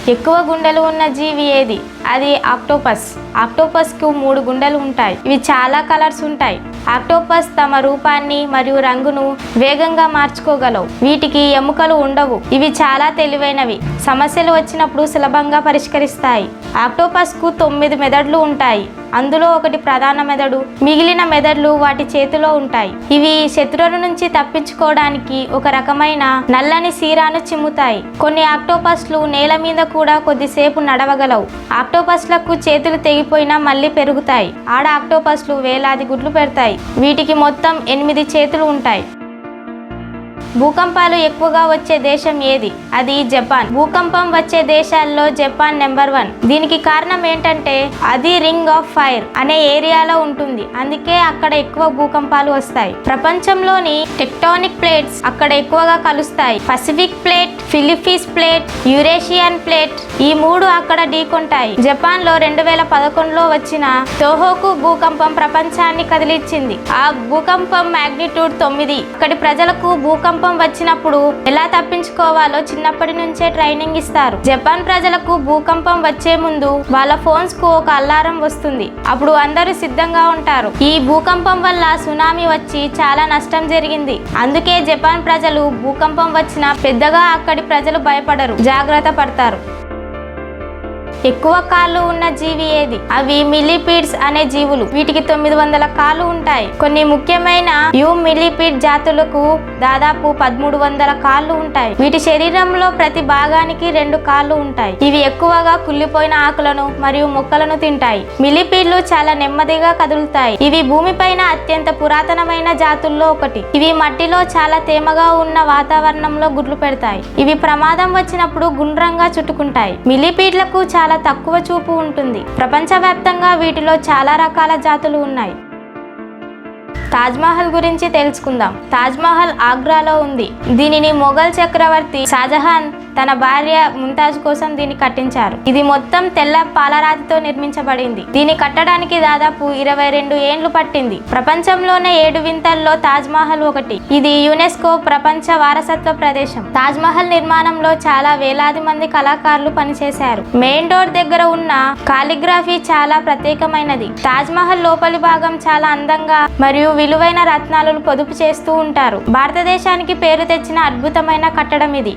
ఎక్కువ గుండెలు ఉన్న జీవి ఏది? అది ఆక్టోపస్. ఆక్టోపస్ కు 3 గుండెలు ఉంటాయి. ఇవి చాలా కలర్స్ ఉంటాయి. ఆక్టోపస్ తమ రూపాన్ని మరియు రంగును వేగంగా మార్చుకోగలవు. వీటికి ఎముకలు ఉండవు. ఇవి చాలా తెలివైనవి. సమస్యలు వచ్చినప్పుడు సులభంగా పరిష్కరిస్తాయి. ఆక్టోపస్ కు 9 మెదడులు ఉంటాయి. అందులో ఒకటి ప్రధాన మెదడు, మిగిలిన మెదడులు వాటి చేతిలో ఉంటాయి. ఇవి శత్రువుల నుంచి తప్పించుకోవడానికి ఒక రకమైన నల్లని సీరాను చిమ్ముతాయి. కొన్ని ఆక్టోపస్లు నేల మీద కూడా కొద్దిసేపు నడవగలవు. ఆక్టోపస్లకు చేతులు తెగిపోయినా మళ్ళీ పెరుగుతాయి. ఆడ ఆక్టోపస్లు వేలాది గుడ్లు పెడతాయి. వీటికి మొత్తం 8 చేతులు ఉంటాయి. భూకంపాలు ఎక్కువగా వచ్చే దేశం ఏది? అది జపాన్. భూకంపం వచ్చే దేశాల్లో జపాన్ నెంబర్ 1. దీనికి కారణం ఏంటంటే అది రింగ్ ఆఫ్ ఫైర్ అనే ఏరియాలో ఉంటుంది. అందుకే అక్కడ ఎక్కువ భూకంపాలు వస్తాయి. ప్రపంచంలోని టెక్టానిక్ ప్లేట్స్ అక్కడ ఎక్కువగా కలుస్తాయి. Pacific plate, Philippines plate, Eurasian plate, ఈ 3 అక్కడ ఢీకొంటాయి. జపాన్ లో 2011లో వచ్చిన తోహోకు భూకంపం ప్రపంచాన్ని కదిలించింది. ఆ భూకంపం మాగ్నిట్యూడ్ 9. అక్కడి ప్రజలకు భూకంపం వచ్చినప్పుడు ఎలా తప్పించుకోవాలో చిన్నప్పటి నుంచే ట్రైనింగ్ ఇస్తారు. జపాన్ ప్రజలకు భూకంపం వచ్చే ముందు వాళ్ళ ఫోన్స్ కు ఒక అలారం వస్తుంది. అప్పుడు అందరూ సిద్ధంగా ఉంటారు. ఈ భూకంపం వల్ల సునామీ వచ్చి చాలా నష్టం జరిగింది. అందుకే జపాన్ ప్రజలు భూకంపం వచ్చినా పెద్దగా అక్కడి ప్రజలు భయపడరు, జాగ్రత్త పడతారు. ఎక్కువ కాళ్ళు ఉన్న జీవి ఏది? అవి మిల్లీపీడ్స్ అనే జీవులు. వీటికి 900 కాళ్ళు ఉంటాయి. కొన్ని ముఖ్యమైన మిల్లీపీడ్ జాతులకు దాదాపు 1300 కాళ్ళు ఉంటాయి. వీటి శరీరంలో ప్రతి భాగానికి 2 కాళ్ళు ఉంటాయి. ఇవి ఎక్కువగా కుళ్ళిపోయిన ఆకులను మరియు మొక్కలను తింటాయి. మిల్లీపీడ్లు చాలా నెమ్మదిగా కదులుతాయి. ఇవి భూమిపైన అత్యంత పురాతనమైన జాతుల్లో ఒకటి. ఇవి మట్టిలో చాలా తేమగా ఉన్న వాతావరణంలో గుడ్లు పెడతాయి. ఇవి ప్రమాదం వచ్చినప్పుడు గుండ్రంగా చుట్టుకుంటాయి. మిల్లీపీడ్లకు చాలా తక్కువ చూపు ఉంటుంది. ప్రపంచవ్యాప్తంగా వీటిలో చాలా రకాల జాతులు ఉన్నాయి. తాజ్మహల్ గురించి తెలుసుకుందాం. తాజ్మహల్ ఆగ్రాలో ఉంది. దీనిని మొఘల్ చక్రవర్తి షాజహాన్ తన భార్య ముంతాజ్ కోసం దీన్ని కట్టించారు. ఇది మొత్తం తెల్ల పాలరాతితో నిర్మించబడింది. దీన్ని కట్టడానికి దాదాపు 22 ఏండ్లు పట్టింది. ప్రపంచంలోనే 7 వింతల్లో తాజ్మహల్ ఒకటి. ఇది యునెస్కో ప్రపంచ వారసత్వ ప్రదేశం. తాజ్మహల్ నిర్మాణంలో చాలా వేలాది మంది కళాకారులు పనిచేశారు. మెయిన్ డోర్ దగ్గర ఉన్న కాలిగ్రఫీ చాలా ప్రత్యేకమైనది. తాజ్మహల్ లోపలి భాగం చాలా అందంగా మరియు విలువైన రత్నాలను పొదుపు చేస్తూ ఉంటారు. భారతదేశానికి పేరు తెచ్చిన అద్భుతమైన కట్టడం ఇది.